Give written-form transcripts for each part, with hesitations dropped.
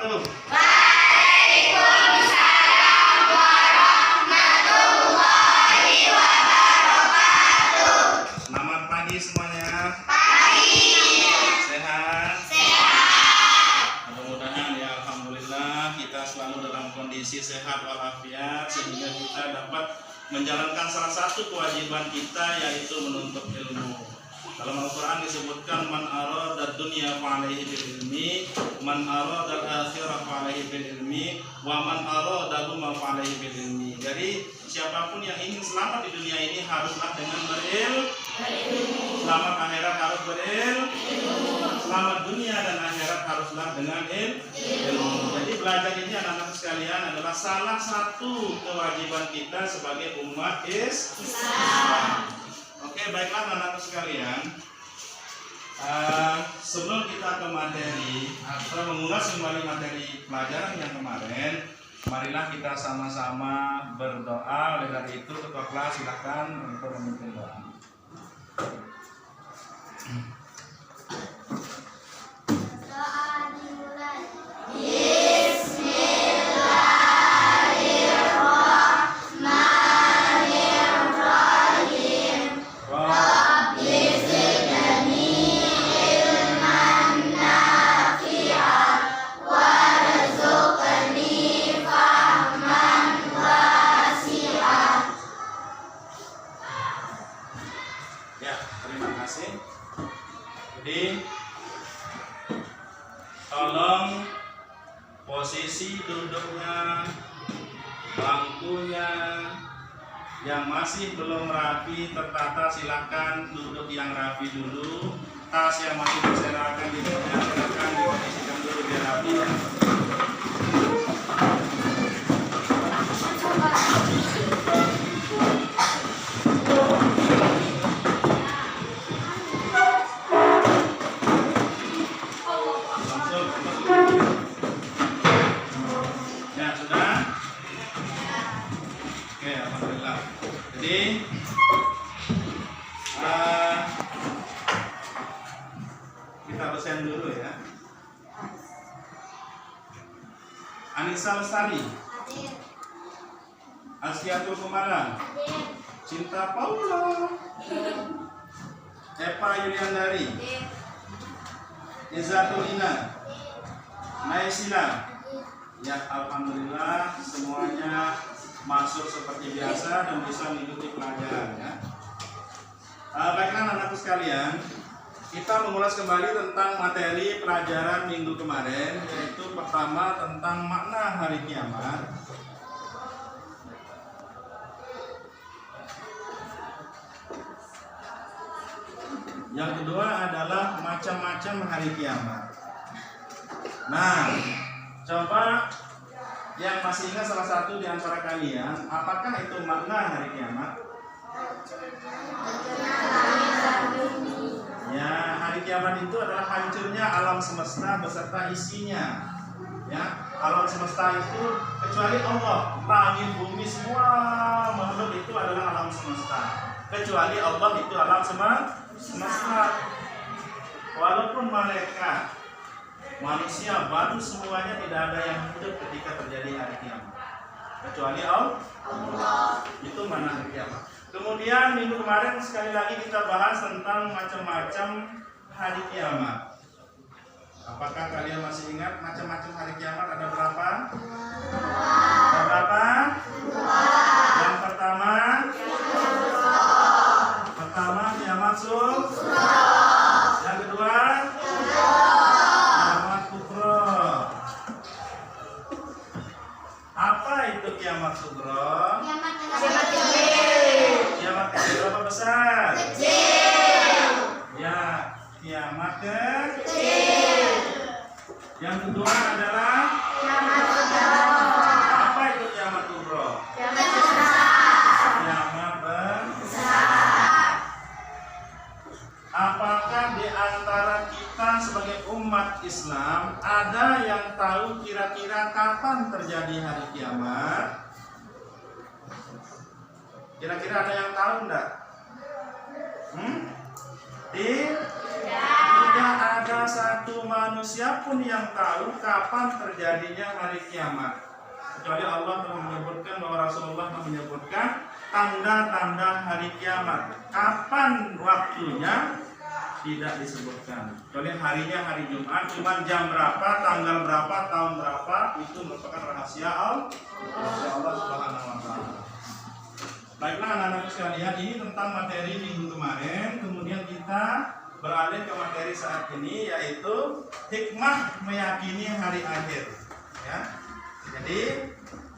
wabarakatuh. Waalaikumsalam warahmatullahi wabarakatuh. Selamat pagi semuanya. Pagi. Sehat? Sehat. Mudah-mudahan ya alhamdulillah kita selalu dalam kondisi sehat walafiat sehingga kita dapat menjalankan salah satu kewajiban kita yaitu menuntut ilmu. Dalam Al-Quran disebutkan man arada dunya fa'alaihi bil ilmi, man arada al-akhirah fa'alaihi bil ilmi, wa man arada huma fa'alaihi bil ilmi. Jadi siapapun yang ingin selamat di dunia ini haruslah dengan berilmu. Selamat akhirat harus berilmu. Selamat dunia dan akhirat haruslah dengan ilmu. Jadi belajar ini anak-anak sekalian adalah salah satu kewajiban kita sebagai umat Islam. Oke, baiklah anak-anak sekalian. Sebelum kita ke materi atau mengulas kembali materi pelajaran yang kemarin, marilah kita sama-sama berdoa. Oleh dari itu, ketua kelas silakan untuk memimpin doa. Doa dimulai. Ya, terima kasih. Jadi, tolong posisi duduknya, bangkunya yang masih belum rapi tertata silakan duduk yang rapi dulu. Tas yang masih berserakan di bawahnya silakan dikondisikan dulu biar rapi ya. Ya sudah. Oke, alhamdulillah. Jadi kita absen dulu ya. Anissa Lestari, Hadir. Askiatul Kumala, Hadir. Cinta Paula, Eva Yuliandari, Hadir. Izatul Ina, Naisila. Hadir. Ya, alhamdulillah semuanya masuk seperti biasa dan bisa mengikuti pelajaran ya. Baiklah anak-anakku sekalian, kita mengulas kembali tentang materi pelajaran minggu kemarin, yaitu pertama tentang makna hari kiamat. Yang kedua adalah macam-macam hari kiamat. Nah, coba yang masih ingat salah satu di antara kalian, apakah itu makna hari kiamat? Ya, hari kiamat itu adalah hancurnya alam semesta beserta isinya. Ya, alam semesta itu kecuali Allah, langit bumi semua makhluk itu adalah alam semesta. Kecuali Allah itu alam semesta. Walaupun malaikat, manusia baru semuanya tidak ada yang hidup ketika terjadi hari kiamat. Kecuali Allah. Itu mana hari kiamat. Kemudian minggu kemarin sekali lagi kita bahas tentang macam-macam hari kiamat. Apakah kalian masih ingat macam-macam hari kiamat ada berapa? Ada berapa? Yang pertama? Pertama kiamat sughra. Yang kedua? Kiamat kubra. Apa itu kiamat sughra? Kiamat Kiamat kecil apa besar? kecil. Ya, kiamat Kecil. Yang kedua adalah Kiamat kubra. apa itu kiamat kubra? Kiamat besar. Kiamat Besar. Apakah di antara kita sebagai umat Islam ada yang tahu kira-kira kapan terjadi hari kiamat? Kira-kira ada yang tahu enggak? Tidak. tidak ada satu manusia pun yang tahu kapan terjadinya hari kiamat, kecuali Allah telah menyebutkan bahwa Rasulullah telah menyebutkan tanda-tanda hari kiamat. Kapan waktunya tidak disebutkan, kecuali harinya hari Jumat, cuman jam berapa, tanggal berapa, tahun berapa, itu merupakan rahasia Allah Subhanahu wa taala. Baiklah anak-anak sekalian, ini tentang materi minggu kemarin. Kemudian kita beralih ke materi saat ini, yaitu hikmah meyakini hari akhir. Ya. Jadi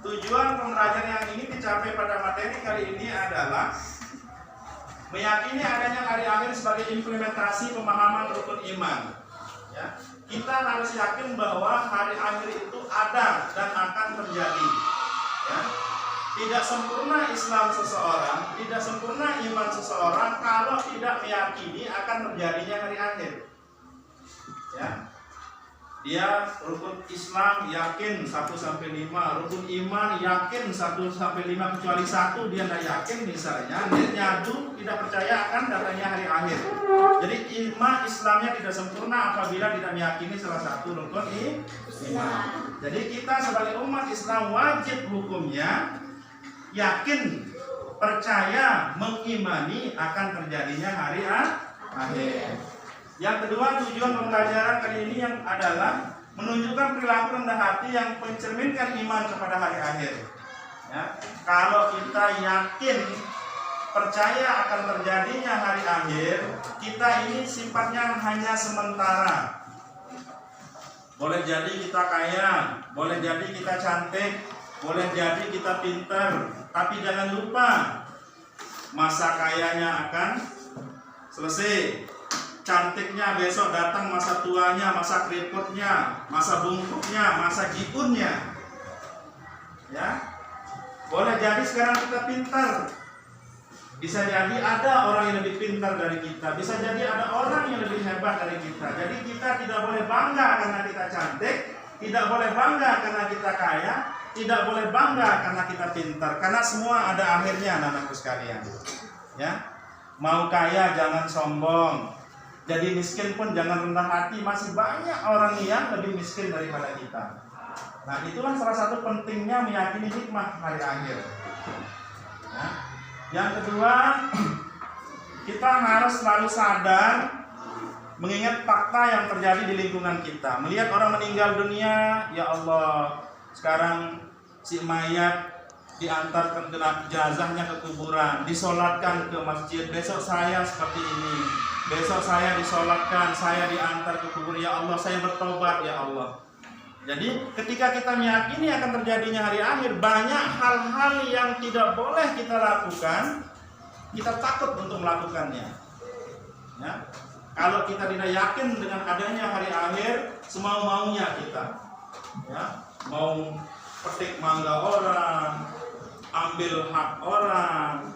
tujuan pembelajaran yang ini dicapai pada materi kali ini adalah meyakini adanya hari akhir sebagai implementasi pemahaman rukun iman. Ya. Kita harus yakin bahwa hari akhir itu ada dan akan terjadi. Ya. Tidak sempurna Islam seseorang, tidak sempurna iman seseorang kalau tidak meyakini akan terjadinya hari akhir. Ya. Dia rukun Islam yakin 1-5, rukun iman yakin 1-5, kecuali 1 dia tidak yakin misalnya, dia nyadu tidak percaya akan datangnya hari akhir. Jadi iman Islamnya tidak sempurna apabila tidak meyakini salah satu rukun iman. Jadi kita sebagai umat Islam wajib hukumnya yakin, percaya, mengimani akan terjadinya hari akhir. Yang kedua, tujuan pembelajaran kali ini yang adalah menunjukkan perilaku rendah hati yang mencerminkan iman kepada hari akhir. Ya. Kalau kita yakin, percaya akan terjadinya hari akhir, kita ini sifatnya hanya sementara. Boleh jadi kita kaya, boleh jadi kita cantik, boleh jadi kita pintar, tapi jangan lupa masa kayanya akan selesai. Cantiknya besok datang masa tuanya, masa keriputnya, masa bungkuknya, masa jikunnya. Ya. Boleh jadi sekarang kita pintar, bisa jadi ada orang yang lebih pintar dari kita, bisa jadi ada orang yang lebih hebat dari kita. Jadi kita tidak boleh bangga karena kita cantik, tidak boleh bangga karena kita kaya, tidak boleh bangga karena kita pintar, karena semua ada akhirnya anak-anakku sekalian. Ya. Mau kaya jangan sombong, jadi miskin pun jangan rendah hati. Masih banyak orang yang lebih miskin daripada kita. Nah, itu kan salah satu pentingnya meyakini hikmah hari akhir. Ya. Yang kedua, kita harus selalu sadar mengingat fakta yang terjadi di lingkungan kita. Melihat orang meninggal dunia, ya Allah, sekarang si mayat diantar ke jenazahnya ke kuburan, disolatkan ke masjid. Besok saya seperti ini, besok saya disolatkan, saya diantar ke kubur. Ya Allah, saya bertobat ya Allah. Jadi ketika kita meyakini akan terjadinya hari akhir, banyak hal-hal yang tidak boleh kita lakukan, kita takut untuk melakukannya. Ya. Kalau kita tidak yakin dengan adanya hari akhir, semau-maunya kita, ya, mau petik mangga orang, ambil hak orang,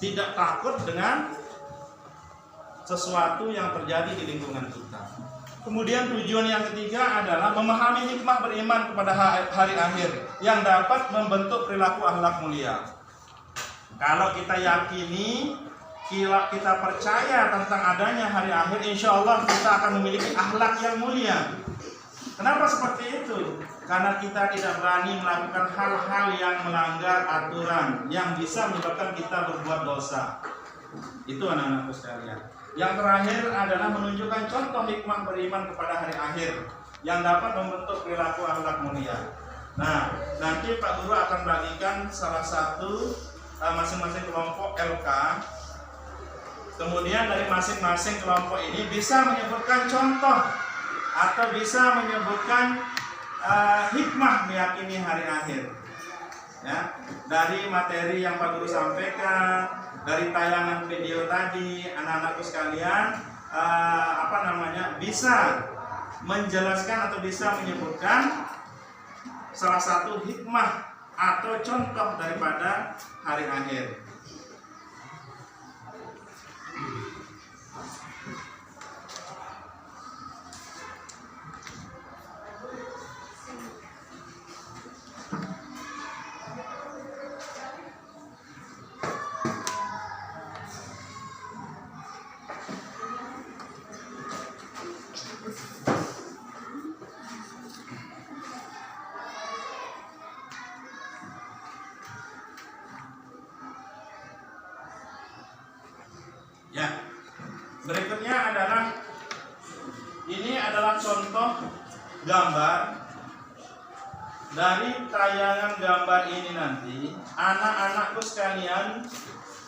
tidak takut dengan sesuatu yang terjadi di lingkungan kita. Kemudian tujuan yang ketiga adalah memahami hikmah beriman kepada hari akhir yang dapat membentuk perilaku akhlak mulia. Kalau kita yakini, kita percaya tentang adanya hari akhir, insya Allah kita akan memiliki akhlak yang mulia. Kenapa seperti itu? Karena kita tidak berani melakukan hal-hal yang melanggar aturan, yang bisa menyebabkan kita berbuat dosa. Itu anak-anakku sekalian. Yang terakhir adalah menunjukkan contoh hikmah beriman kepada hari akhir yang dapat membentuk perilaku akhlak mulia. Nah, nanti Pak Guru akan bagikan salah satu masing-masing kelompok LK. Kemudian dari masing-masing kelompok ini bisa menyebutkan contoh atau bisa menyebutkan hikmah meyakini hari akhir. Ya, dari materi yang Pak Guru sampaikan, dari tayangan video tadi, anak-anakku sekalian, bisa menjelaskan atau bisa menyebutkan salah satu hikmah atau contoh daripada hari akhir. adalah contoh gambar. Dari tayangan gambar ini nanti anak-anakku sekalian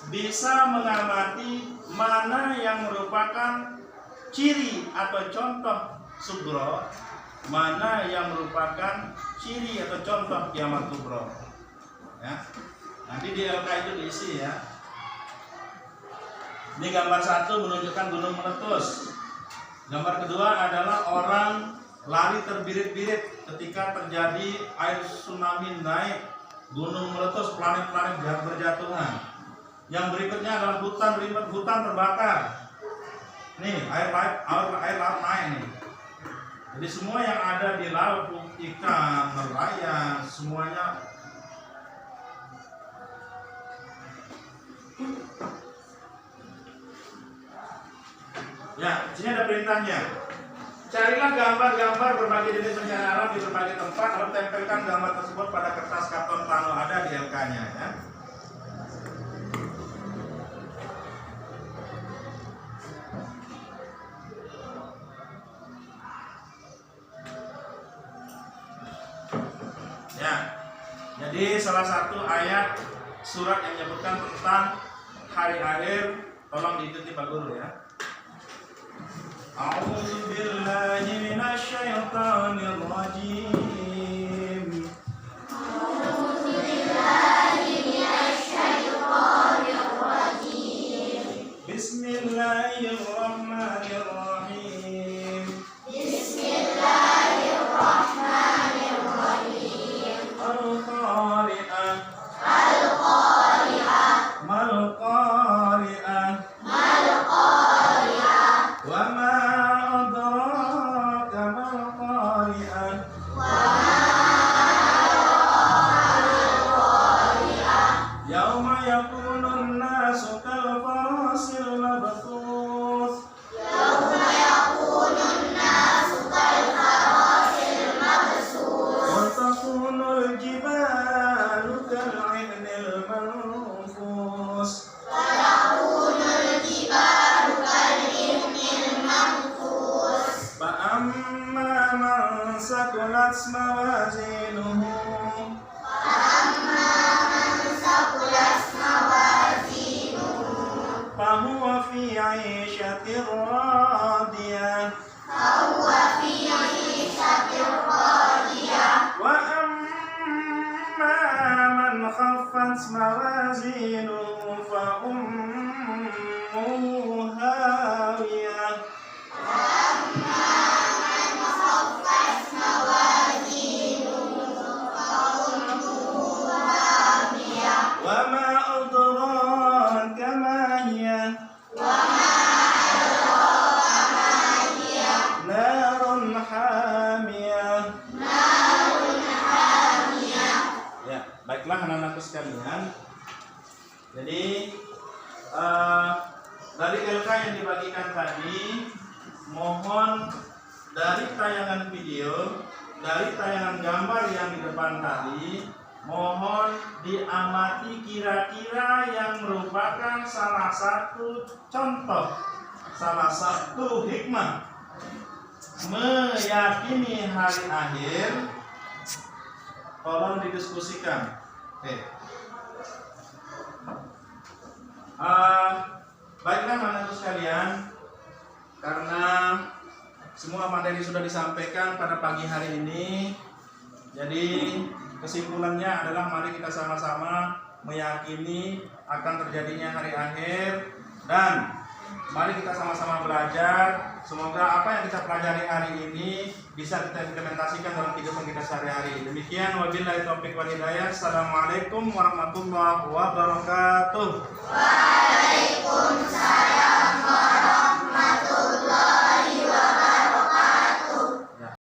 bisa mengamati mana yang merupakan ciri atau contoh sugro, mana yang merupakan ciri atau contoh kiamat kubro. Ya. Nanti di LK itu diisi ya. Ini gambar 1 menunjukkan gunung meletus. Gambar kedua adalah orang lari terbirit-birit ketika terjadi air tsunami naik, gunung meletus, planet-planet berjatuhan. Yang berikutnya adalah hutan terbakar. Nih, air laut naik nih. Jadi semua yang ada di laut, ikan, nelayan, semuanya ya, sini ada perintahnya. Carilah gambar-gambar berbagai jenis bencana alam di berbagai tempat, lalu tempelkan gambar tersebut pada kertas karton plano ada di LK-nya ya. Ya. Jadi salah satu ayat surat yang menyebutkan tentang hari akhir, tolong diikuti Pak Guru ya. A'udzu billahi minasyaitonir rajim. A'udzu billahi minasyaitonir rajim. Bismillahirrahmanirrahim. Bismillahirrahmanirrahim. Al-Qari'ah. Al-Qari'ah. Mal-Qari'ah. Mal-Qari'ah. Wa ma adraka mal-Qari'ah. Wa mal-Qari'ah. Yauma yakunun nasu kal-farasil mabthus. Yauma yakunun nasu kal-farasil mabthus. Wa takunul jibalu kal-'ihnil manfus. Wa takunul jibalu kal-'ihnil manfus. Fa amma man saqulat mawazinuhu Amma man saqulat mawazinuhu fahuwa fi 'ishatin radiyah. fahuwa fi 'ishatin radiyah. Wa amma man khaffat mawazinuhu fa ummuhu hawiyah. Amma man khaffat mawazinuhu fa ummuhu hawiyah. Wa ma adraka ma hiya Wa ma adraka ma hiya narun hamiyah. narun hamiyah. Ya, baiklah anak-anakku sekalian. Jadi dari LK yang dibagikan tadi, mohon dari tayangan video, dari tayangan gambar yang di depan tadi, mohon diamati kira-kira yang merupakan salah satu contoh, salah satu hikmah meyakini hari akhir. Tolong didiskusikan. Oke. Baiklah anak-anakku sekalian, karena semua materi sudah disampaikan pada pagi hari ini, jadi kesimpulannya adalah mari kita sama-sama meyakini akan terjadinya hari akhir, dan mari kita sama-sama belajar. Semoga apa yang kita pelajari hari ini bisa kita implementasikan dalam kehidupan kita sehari-hari. Demikian, wabillahi taufiq wal hidayah. Assalamualaikum warahmatullahi wabarakatuh. Waalaikumsalam.